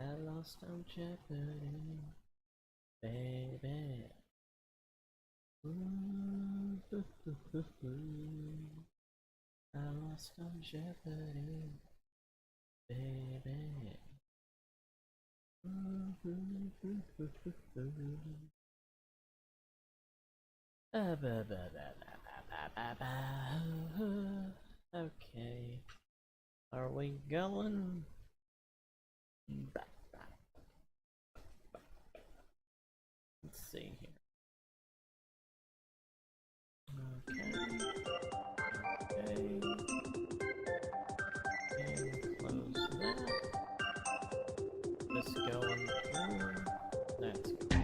I lost on Jeopardy, baby. Ooh, I lost on Jeopardy, baby. Okay, are we going? Let's see here. Okay. And close that. This going through. That's going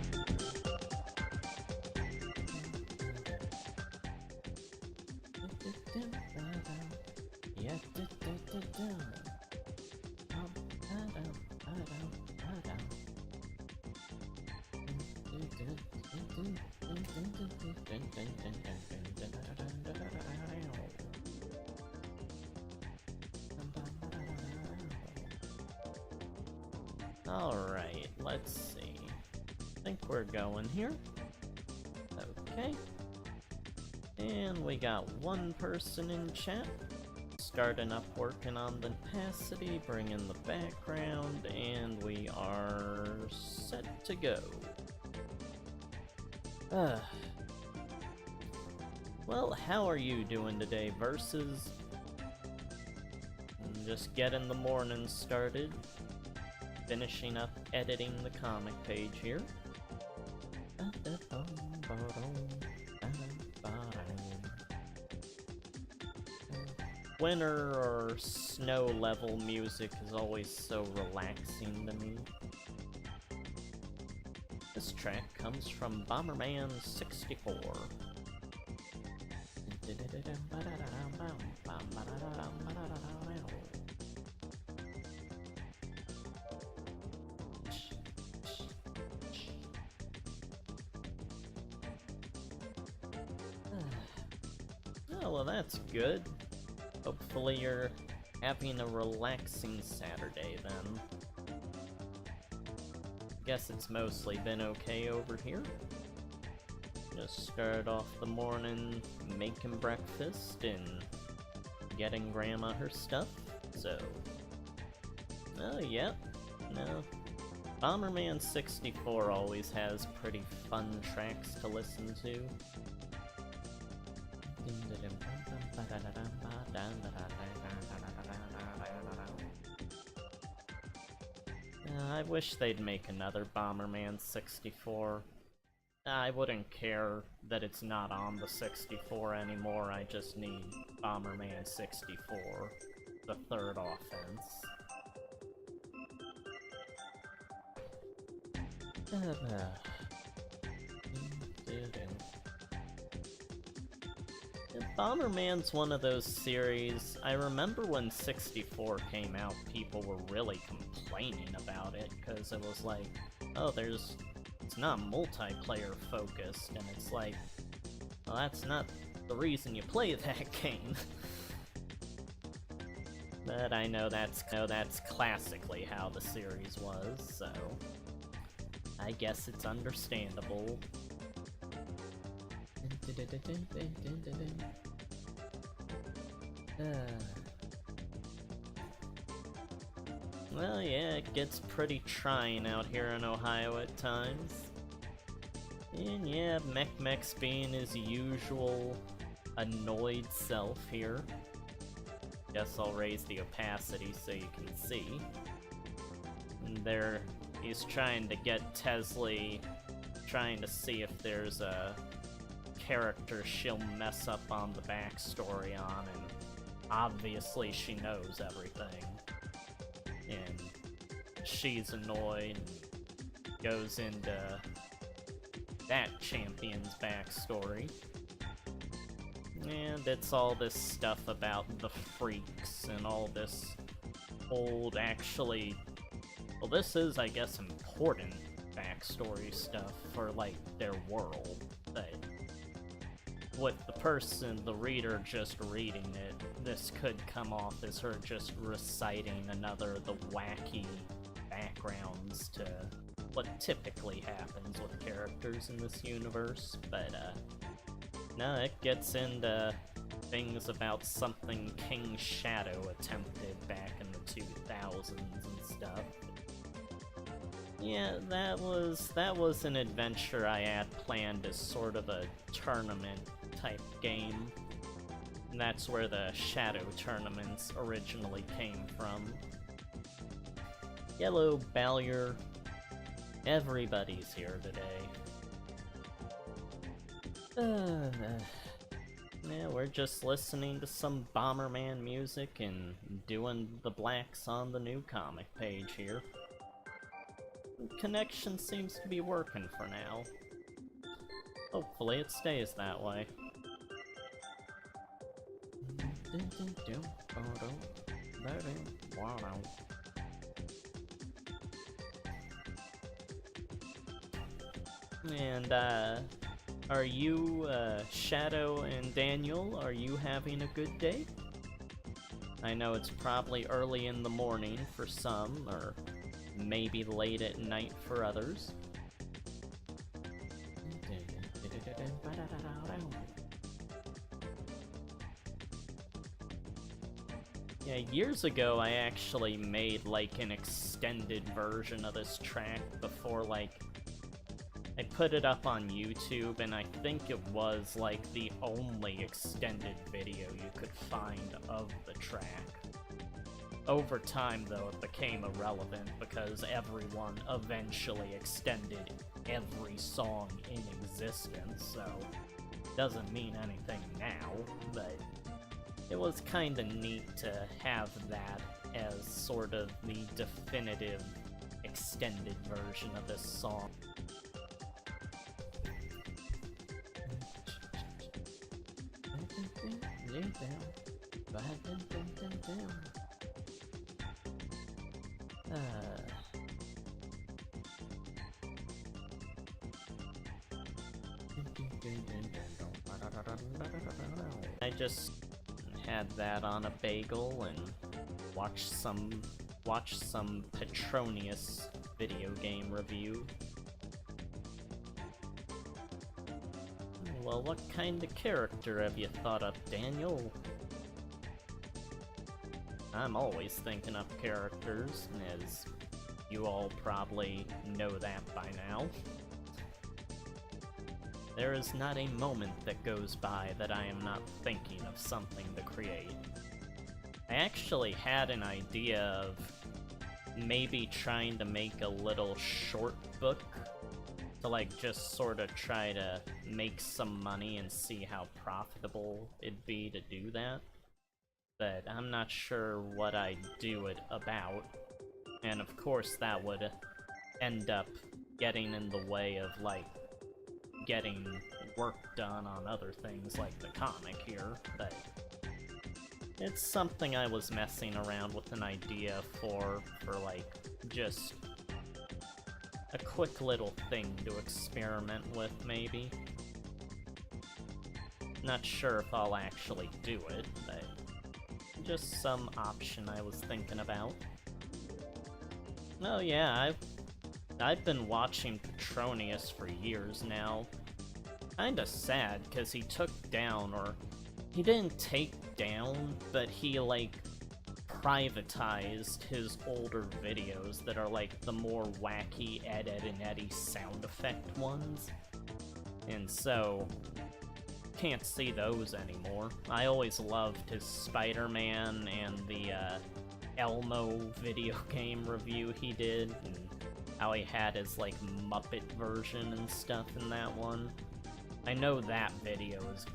Alright, let's see. I think we're going here. Okay. And we got one person in chat. Starting up working on the opacity, bringing the background, and we are set to go. Well, how are you doing today, Versus? Just getting the morning started. Finishing up editing the comic page here. Winter or snow level music is always so relaxing to me. This track comes from Bomberman 64. Oh, well, that's good. Hopefully you're having a relaxing Saturday then. Guess it's mostly been okay over here. Just started off the morning making breakfast and getting Grandma her stuff, so... Oh, yeah. No. Bomberman 64 always has pretty fun tracks to listen to. I wish they'd make another Bomberman 64. I wouldn't care that it's not on the 64 anymore, I just need Bomberman 64, the third offense. Bomberman's one of those series. I remember when 64 came out, people were really complaining about it, because it was like, oh, it's not multiplayer focused, and it's like, well, that's not the reason you play that game. But I know that's classically how the series was, so I guess it's understandable. Well, yeah, it gets pretty trying out here in Ohio at times. And yeah, Mech's being his usual annoyed self here. Guess I'll raise the opacity so you can see. And there, he's trying to get Tesley, trying to see if there's a character she'll mess up on the backstory on, and obviously she knows everything. And she's annoyed and goes into that champion's backstory. And it's all this stuff about the freaks and all this old, actually... Well, this is, I guess, important backstory stuff for, like, their world. But with the reader just reading it, this could come off as her just reciting the wacky backgrounds to what typically happens with characters in this universe, but no, it gets into things about something King Shadow attempted back in the 2000s and stuff. Yeah, that was an adventure I had planned as sort of a tournament type game. And that's where the Shadow tournaments originally came from. Yellow Ballier, everybody's here today. Yeah, we're just listening to some Bomberman music and doing the blacks on the new comic page here. Connection seems to be working for now. Hopefully it stays that way. And, are you, Shadow and Daniel, are you having a good day? I know it's probably early in the morning for some, or maybe late at night for others. Yeah, years ago I actually made, like, an extended version of this track before, like, I put it up on YouTube, and I think it was, like, the only extended video you could find of the track. Over time, though, it became irrelevant because everyone eventually extended every song in existence, so it doesn't mean anything now, but it was kinda neat to have that as sort of the definitive extended version of this song. I just had that on a bagel and watched some Petronius video game review. Well, what kind of character have you thought up, Daniel? I'm always thinking up characters, as you all probably know that by now. There is not a moment that goes by that I am not thinking of something to create. I actually had an idea of maybe trying to make a little short book to, like, just sort of try to make some money and see how profitable it'd be to do that. But I'm not sure what I'd do it about. And of course that would end up getting in the way of, like, getting work done on other things like the comic here, but it's something I was messing around with an idea for like, just a quick little thing to experiment with, maybe. Not sure if I'll actually do it, but just some option I was thinking about. Oh yeah, I've been watching Petronius for years now. Kinda sad, cause he took down, or he didn't take down, but he, like, privatized his older videos that are, like, the more wacky Ed, Edd and Eddy sound effect ones. And so, can't see those anymore. I always loved his Spider-Man and the, Elmo video game review he did, and how he had his, like, Muppet version and stuff in that one. I know that video is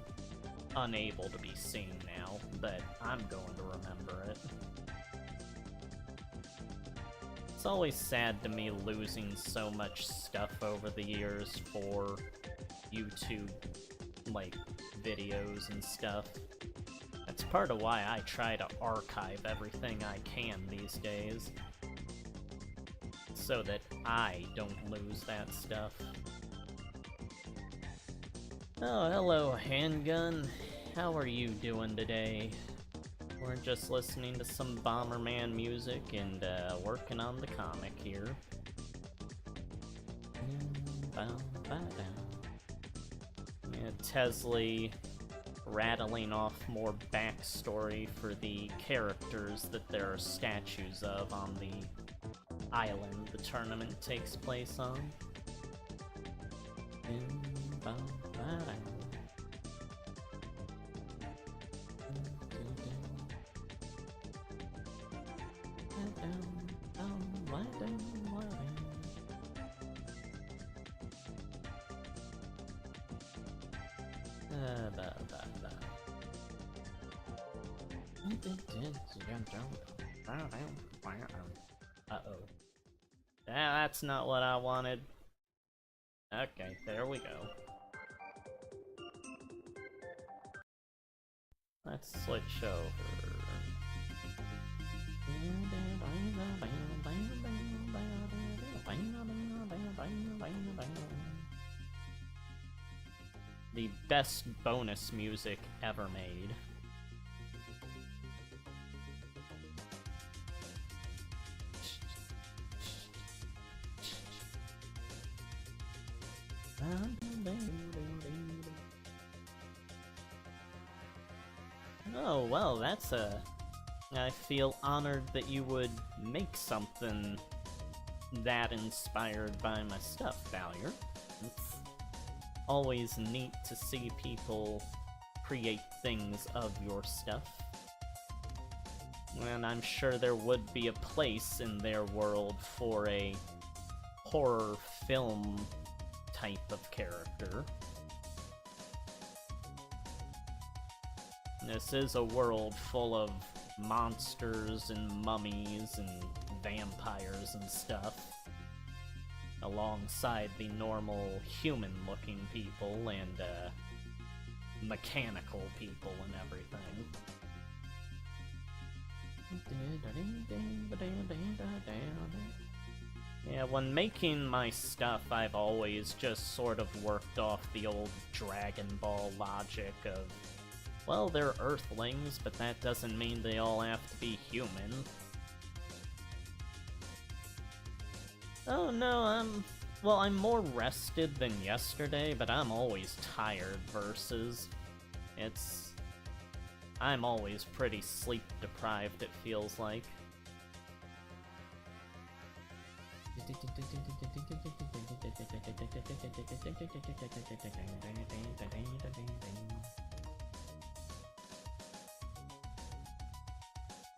unable to be seen now, but I'm going to remember it. It's always sad to me losing so much stuff over the years for YouTube, like, videos and stuff. That's part of why I try to archive everything I can these days, so that I don't lose that stuff. Oh, hello, Handgun. How are you doing today? We're just listening to some Bomberman music and working on the comic here. Yeah, Tesley rattling off more backstory for the characters that there are statues of on the island the tournament takes place on. Uh-oh. That's not what I wanted. Okay, there we go. Let's switch over. The best bonus music ever made. Oh, well, that's I feel honored that you would make something that inspired by my stuff, Valier. It's always neat to see people create things of your stuff. And I'm sure there would be a place in their world for a horror film type of character. This is a world full of monsters and mummies and vampires and stuff, alongside the normal human-looking people and mechanical people and everything. Yeah, when making my stuff, I've always just sort of worked off the old Dragon Ball logic of, well, they're Earthlings, but that doesn't mean they all have to be human. Oh no, I'm more rested than yesterday, but I'm always tired versus. I'm always pretty sleep deprived, it feels like.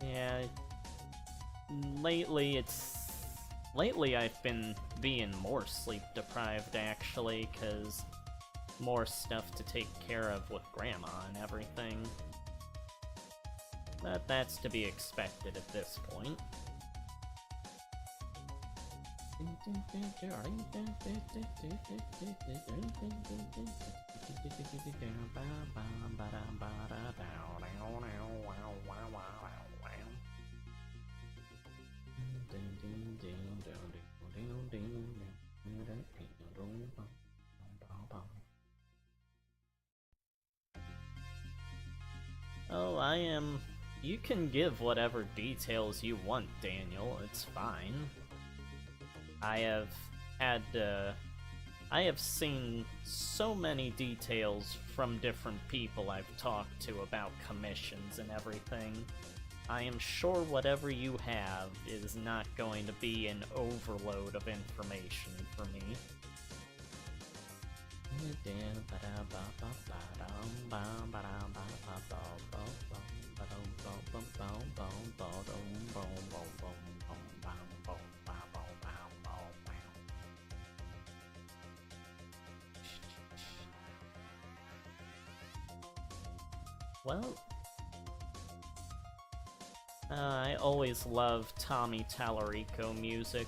Yeah, lately I've been being more sleep deprived actually, cause more stuff to take care of with Grandma and everything. But that's to be expected at this point. Oh, you can give whatever details you want, Daniel, it's fine. I have seen so many details from different people I've talked to about commissions and everything. I am sure whatever you have is not going to be an overload of information for me. Well, I always loved Tommy Tallarico music.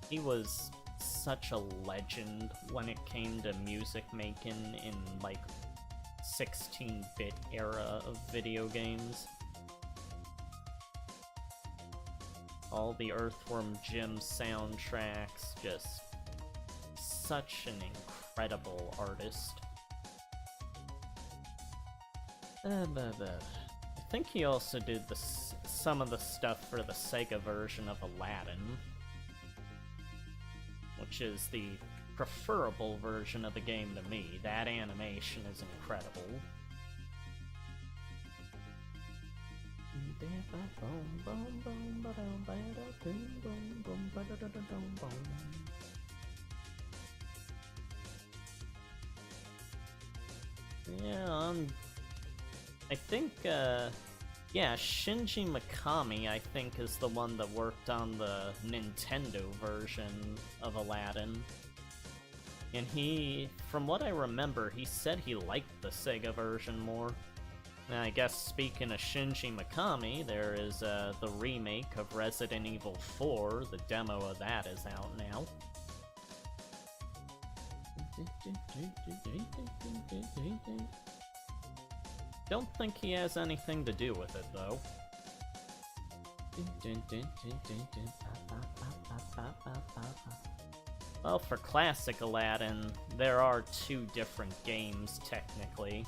He was such a legend when it came to music making in, like, 16-bit era of video games. All the Earthworm Jim soundtracks, just such an incredible artist. think he also did some of the stuff for the Sega version of Aladdin, which is the preferable version of the game to me. That animation is incredible. Yeah, I think, yeah, Shinji Mikami, I think, is the one that worked on the Nintendo version of Aladdin. And he, from what I remember, he said he liked the Sega version more. And I guess speaking of Shinji Mikami, there is the remake of Resident Evil 4. The demo of that is out now. Don't think he has anything to do with it, though. Well, for classic Aladdin, there are two different games, technically.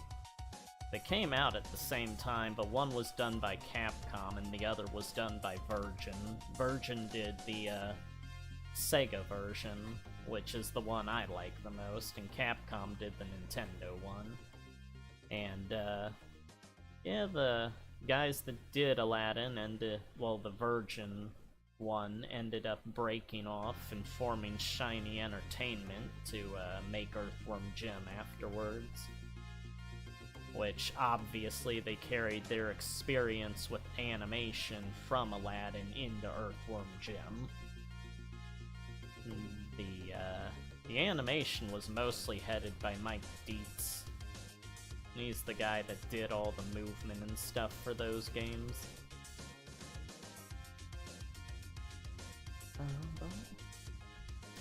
They came out at the same time, but one was done by Capcom and the other was done by Virgin. Virgin did the Sega version, which is the one I like the most, and Capcom did the Nintendo one. And, yeah, the guys that did Aladdin and, well, the Virgin one ended up breaking off and forming Shiny Entertainment to make Earthworm Jim afterwards. Which, obviously, they carried their experience with animation from Aladdin into Earthworm Jim. The animation was mostly headed by Mike Dietz. He's the guy that did all the movement and stuff for those games.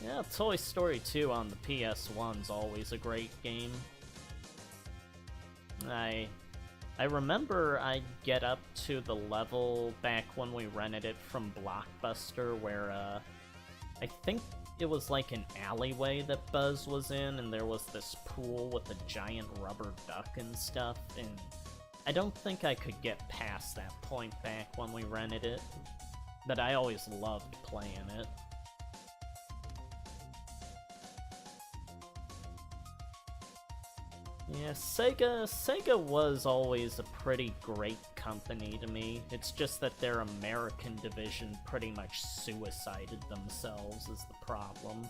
Yeah, Toy Story 2 on the PS1's always a great game. I remember I'd get up to the level back when we rented it from Blockbuster where, I think it was like an alleyway that Buzz was in, and there was this pool with a giant rubber duck and stuff, and I don't think I could get past that point back when we rented it, but I always loved playing it. Yeah, Sega was always a pretty great company to me. It's just that their American division pretty much suicided themselves is the problem.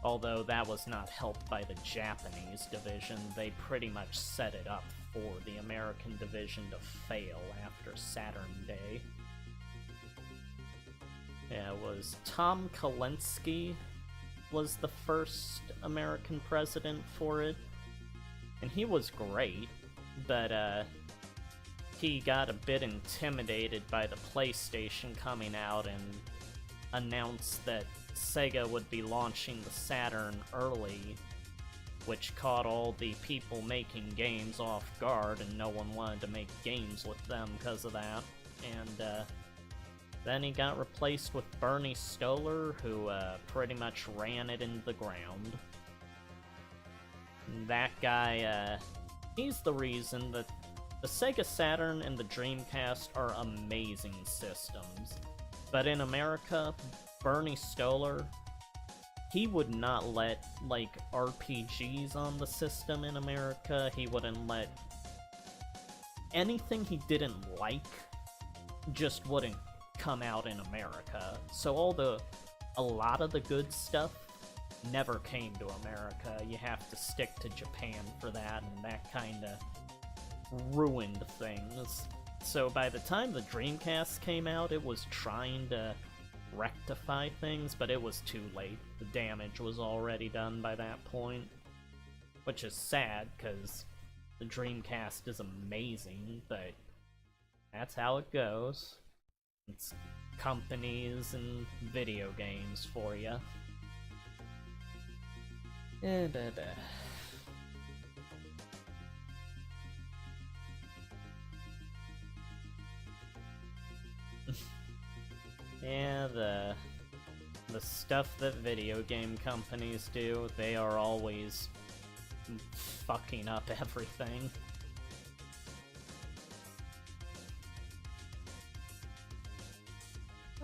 Although that was not helped by the Japanese division, they pretty much set it up for the American division to fail after Saturn Day. Yeah, it was Tom Kalinske was the first American president for it. And he was great, but he got a bit intimidated by the PlayStation coming out and announced that Sega would be launching the Saturn early, which caught all the people making games off guard, and no one wanted to make games with them because of that. And then he got replaced with Bernie Stolar, who pretty much ran it into the ground. That guy, he's the reason that the Sega Saturn and the Dreamcast are amazing systems. But in America, Bernie Stolar, he would not let, like, RPGs on the system in America. He wouldn't let anything he didn't like just wouldn't come out in America. So a lot of the good stuff never came to America. You have to stick to Japan for that, and that kinda ruined things. So by the time the Dreamcast came out, it was trying to rectify things, but it was too late. The damage was already done by that point. Which is sad, because the Dreamcast is amazing, but that's how it goes. It's companies and video games for you. Yeah, the stuff that video game companies do, they are always fucking up everything.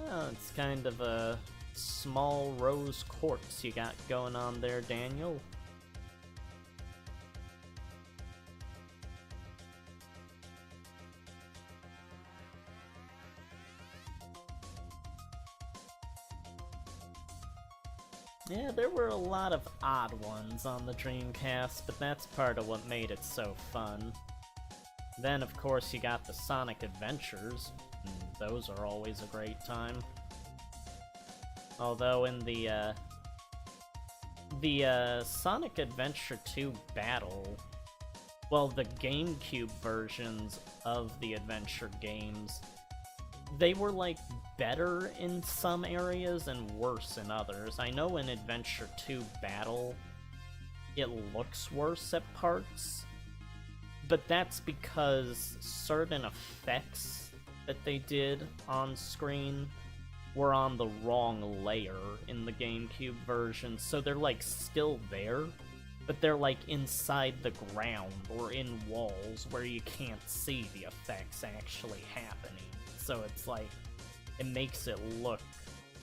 Well, it's kind of a small rose quartz you got going on there, Daniel. Yeah, there were a lot of odd ones on the Dreamcast, but that's part of what made it so fun. Then, of course, you got the Sonic Adventures, and those are always a great time. Although in the Sonic Adventure 2 battle, well, the GameCube versions of the adventure games, they were, like, better in some areas and worse in others. I know in Adventure 2 Battle, it looks worse at parts, but that's because certain effects that they did on screen were on the wrong layer in the GameCube version, so they're, like, still there, but they're, like, inside the ground or in walls where you can't see the effects actually happening. So it's like, it makes it look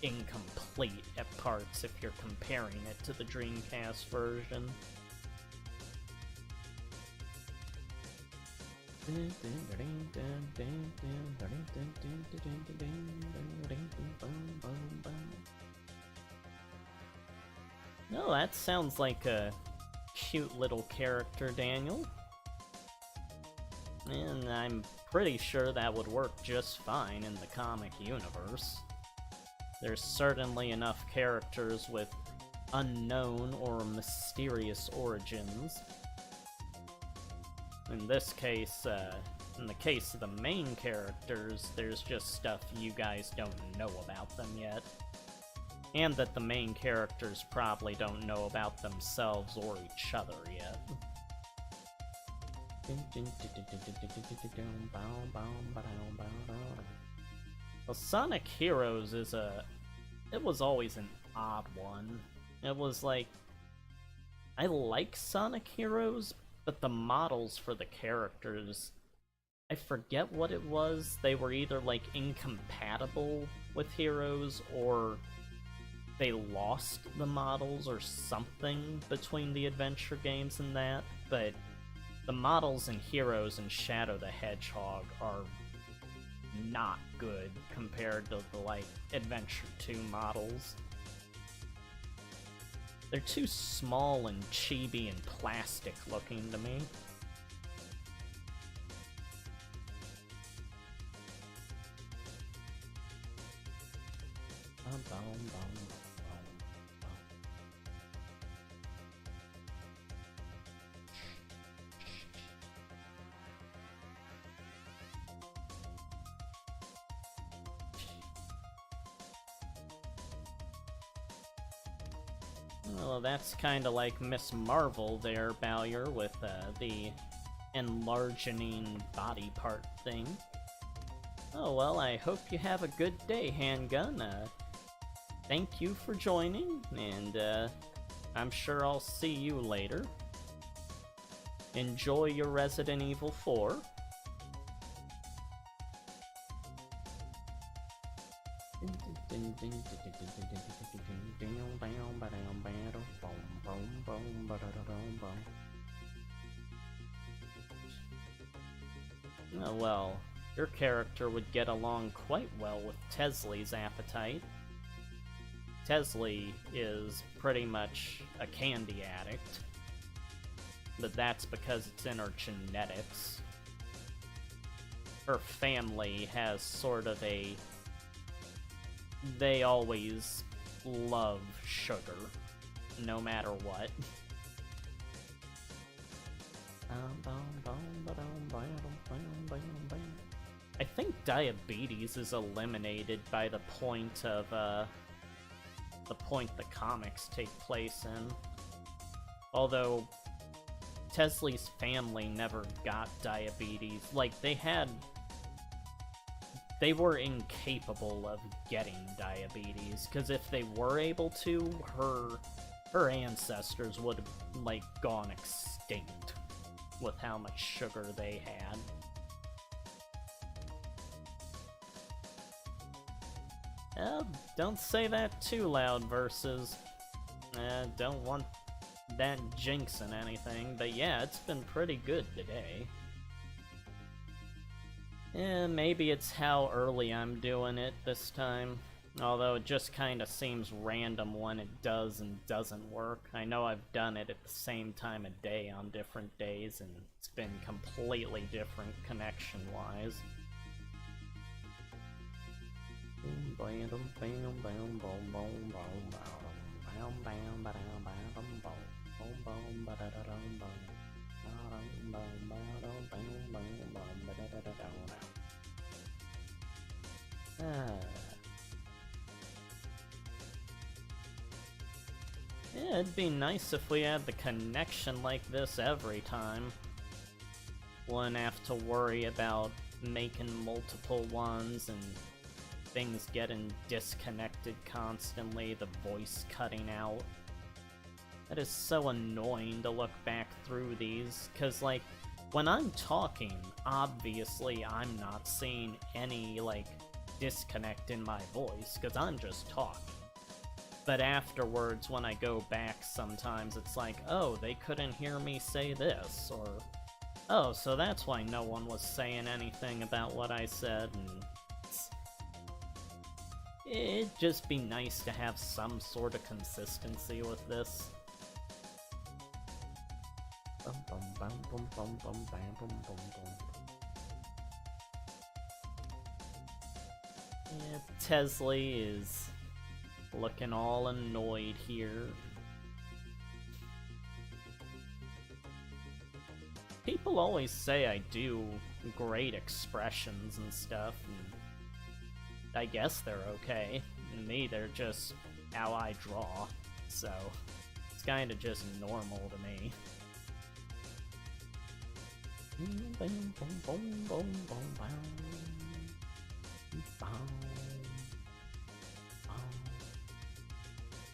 incomplete at parts if you're comparing it to the Dreamcast version. No, that sounds like a cute little character, Daniel. And I'm pretty sure that would work just fine in the comic universe. There's certainly enough characters with unknown or mysterious origins. In this case, in the case of the main characters, there's just stuff you guys don't know about them yet. And that the main characters probably don't know about themselves or each other yet. Well, Sonic Heroes is it was always an odd one. It was like, I like Sonic Heroes, but the models for the characters, I forget what it was. They were either, like, incompatible with Heroes, or they lost the models or something between the adventure games and that, but the models in Heroes and Shadow the Hedgehog are not good compared to the, like, Adventure 2 models. They're too small and chibi and plastic looking to me. Well, that's kind of like Miss Marvel there, Bowyer, with the enlarging body part thing. Oh, well, I hope you have a good day, Handgun. Thank you for joining, and I'm sure I'll see you later. Enjoy your Resident Evil 4. Oh, well, your character would get along quite well with Tesley's appetite. Tesley is pretty much a candy addict, but that's because it's in her genetics. Her family has sort of a... they always love sugar, no matter what. I think diabetes is eliminated by the point of, the comics take place in. Although, Tesley's family never got diabetes. Like, they were incapable of getting diabetes, because if they were able to, her ancestors would have, like, gone extinct with how much sugar they had. Don't say that too loud, Versus. Don't want that jinxing anything, but yeah, it's been pretty good today. Maybe it's how early I'm doing it this time. Although it just kinda seems random when it does and doesn't work. I know I've done it at the same time of day on different days, and it's been completely different connection-wise. Yeah, it'd be nice if we had the connection like this every time. Wouldn't have to worry about making multiple ones and things getting disconnected constantly, the voice cutting out. That is so annoying to look back through these, cause like, when I'm talking, obviously I'm not seeing any, like, disconnect in my voice, cause I'm just talking. But afterwards, when I go back sometimes, it's like, oh, they couldn't hear me say this, or, oh, so that's why no one was saying anything about what I said, and it'd just be nice to have some sort of consistency with this. Yeah, Tesley is looking all annoyed here. People always say I do great expressions and stuff, and I guess they're okay. And me, they're just how I draw, so it's kinda just normal to me.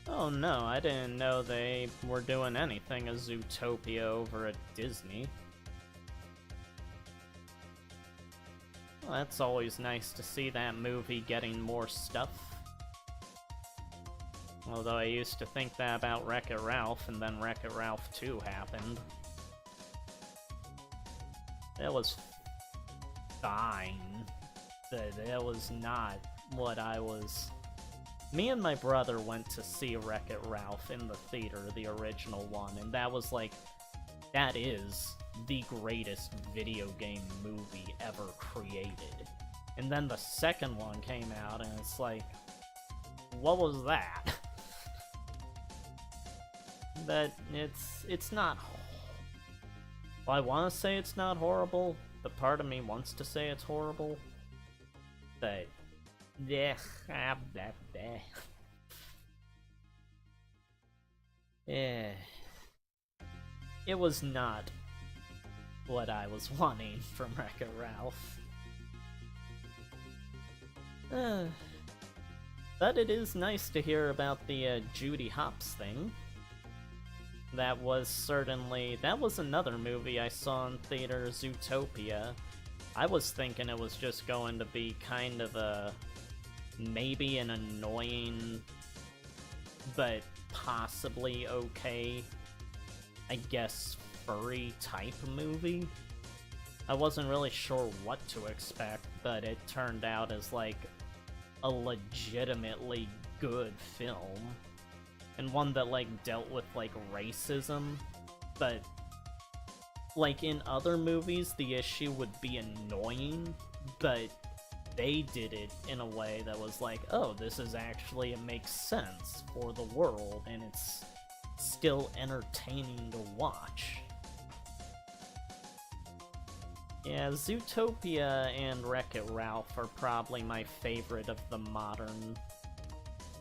Oh no, I didn't know they were doing anything as Zootopia over at Disney. Well, that's always nice to see that movie getting more stuff. Although I used to think that about Wreck-It Ralph, and then Wreck-It Ralph 2 happened. That was fine, but that was not what I was... Me and my brother went to see Wreck-It Ralph in the theater, the original one, and that was like... That is the greatest video game movie ever created. And then the second one came out, and it's like... What was that? But it's not... Well, I want to say it's not horrible, but part of me wants to say it's horrible. But... Yeah, yeah. It was not what I was wanting from Wreck-It Ralph. But it is nice to hear about the Judy Hopps thing. That was another movie I saw in theater, Zootopia. I was thinking it was just going to be kind of a... maybe an annoying, but possibly okay, I guess, furry type movie. I wasn't really sure what to expect, but it turned out as like a legitimately good film. And one that like dealt with like racism, but like in other movies the issue would be annoying, but they did it in a way that was like, oh, this is actually, it makes sense for the world, and it's still entertaining to watch. Yeah, Zootopia and Wreck-It Ralph are probably my favorite of the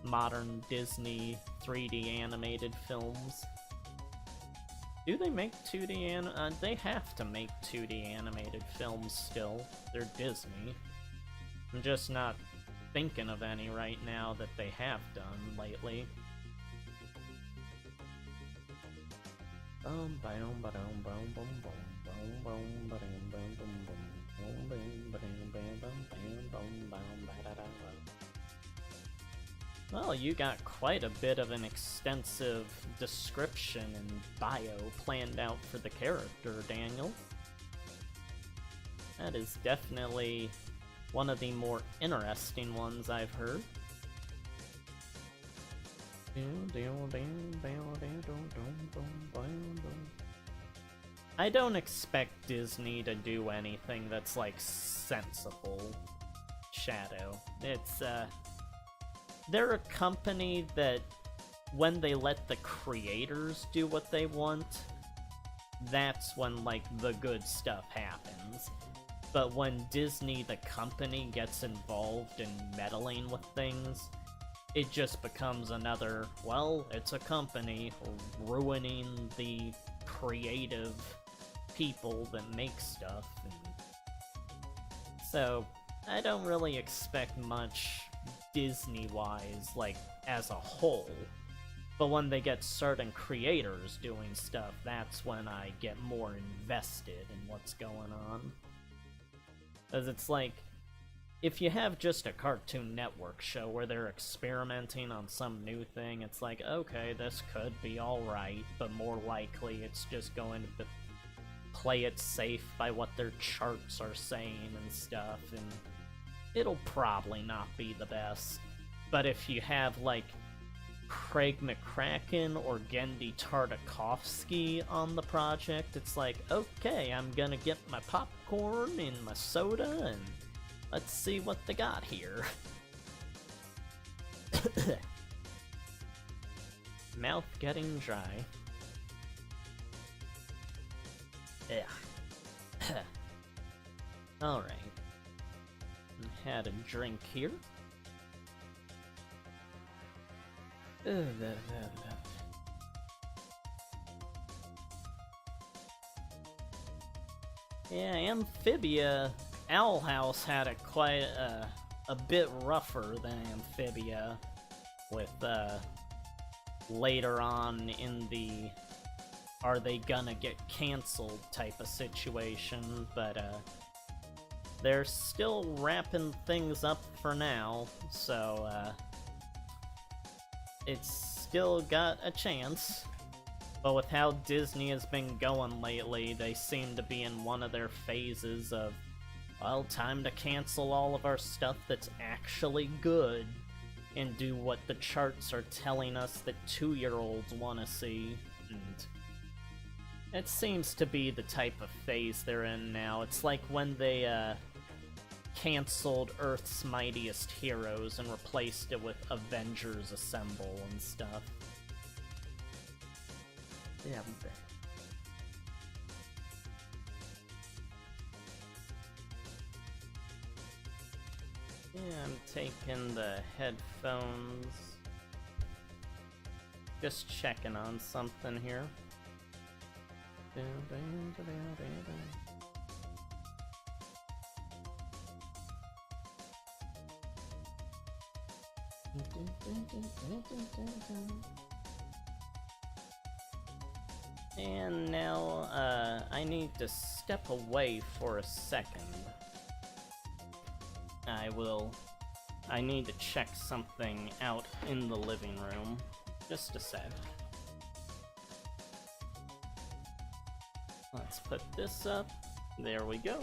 modern Disney 3D animated films. Do they make 2D they have to make 2D animated films still. They're Disney. I'm just not thinking of any right now that they have done lately. Well, you got quite a bit of an extensive description and bio planned out for the character, Daniel. That is definitely one of the more interesting ones I've heard. I don't expect Disney to do anything that's, like, sensible, Shadow. It's, they're a company that, when they let the creators do what they want, that's when, like, the good stuff happens. But when Disney, the company, gets involved in meddling with things, it just becomes another, well, it's a company ruining the creative people that make stuff. And so, I don't really expect much Disney-wise, like, as a whole. But when they get certain creators doing stuff, that's when I get more invested in what's going on. Because it's like, if you have just a Cartoon Network show where they're experimenting on some new thing, it's like, okay, this could be alright, but more likely it's just going to play it safe by what their charts are saying and stuff, and it'll probably not be the best. But if you have, like, Craig McCracken or Gendy Tartakovsky on the project, it's like, okay, I'm gonna get my popcorn and my soda, and let's see what they got here. Mouth getting dry. Yeah. Alright. Had a drink here. Yeah, Amphibia Owl House had it quite a bit rougher than Amphibia, with later on in the are they gonna get canceled type of situation, but they're still wrapping things up for now, so it's still got a chance. But with how Disney has been going lately, they seem to be in one of their phases of, well, time to cancel all of our stuff that's actually good and do what the charts are telling us that 2-year-olds want to see. And it seems to be the type of phase they're in now. It's like when they canceled Earth's Mightiest Heroes and replaced it with Avengers Assemble and stuff. Yeah, I'm taking the headphones. Just checking on something here. And now, I need to step away for a second. I need to check something out in the living room. Just a sec. Let's put this up. There we go.